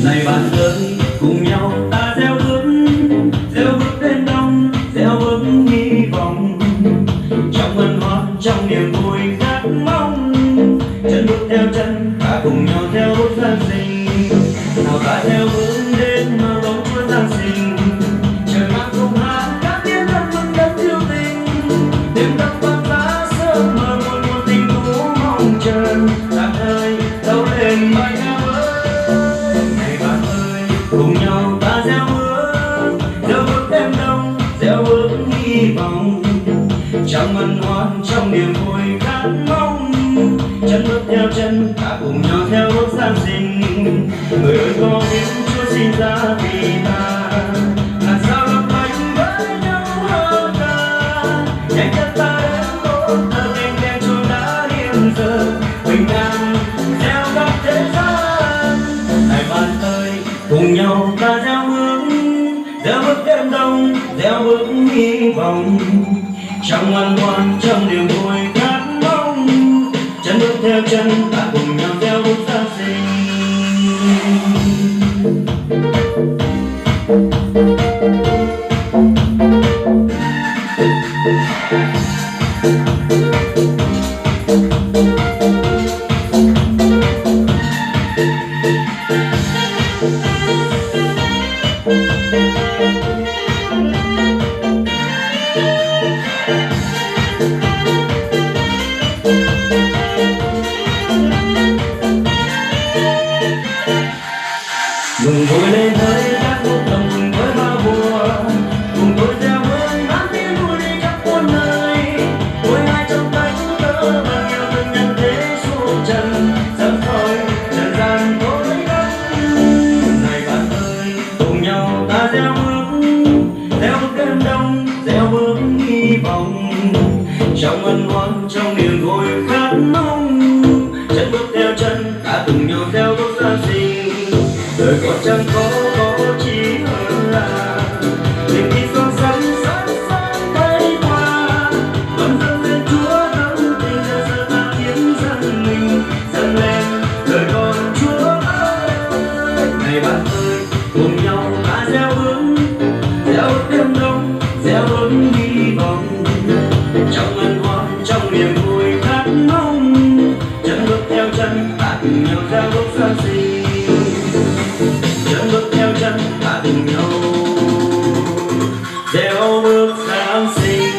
Này bạn ơi, cùng nhau ta gieo bước đến đông, gieo bước hy vọng, trong hân hoan, trong niềm vui khát mong. Chân bước theo chân, ta cùng nhau theo bước Giáng sinh. Nào ta theo hướng đến bóng chúa Giáng sinh. Trời mang cùng hát các tiếng hát mừng đất yêu tình. Đêm đông vang lá sớm mơ muôn muôn tình cũ mong chờ. Bạn ơi, tấu lên bài ca mới. Này bạn ơi, cùng nhau ta gieo bước đêm đông, gieo bước hy vọng, trong hân hoan, trong niềm vui khát mong. Chân bước theo chân, ta cùng nhau theo bước Giáng sinh. Người ơi có biết Chúa sinh ra vì ta, làm sao gặp lành với nhau hơn ta. Nhanh chân ta đến tốt thờ tình đèn Chúa đã hiện giờ, bình an gieo khắp thế gian. Này bạn ơi, cùng nhau ta gieo bước đêm đông, gieo bước hy vọng, trong hân hoan, trong niềm vui khát mong. Chân bước theo chân, ta cùng nhau gieo bước Giáng sinh. Mừng vui lên nơi các quốc đồng mừng với ba vua, cùng tôi gieo bước mang tiếng vui đi khắp muôn nơi. Mỗi ai trong tay chúng tớ bằng yêu thương nhân thế suốt trần, sớm thôi trần gian tối đất. Này bạn ơi, cùng nhau ta gieo bước đêm đông, gieo bước hy vọng, trong hân hoan, trong niềm vui khát mong. Chân bước theo chân, ta cùng nhau theo bước Giáng sinh. Đời còn chẳng có chi hơn là niềm tin son sánh sáng bay qua, vẫn dâng lên Chúa thắm tình giờ giờ ta hiến dâng mình dâng lên đời con Chúa ơi. Này bạn ơi, cùng nhau ta gieo bước đêm đông, gieo bước hy vọng, trong hân hoan, trong niềm vui khát mong. Chân bước theo chân, ta cùng nhau gieo bước Giáng sinh. Chân bước theo chân, ta cùng nhau gieo bước Giáng sinh.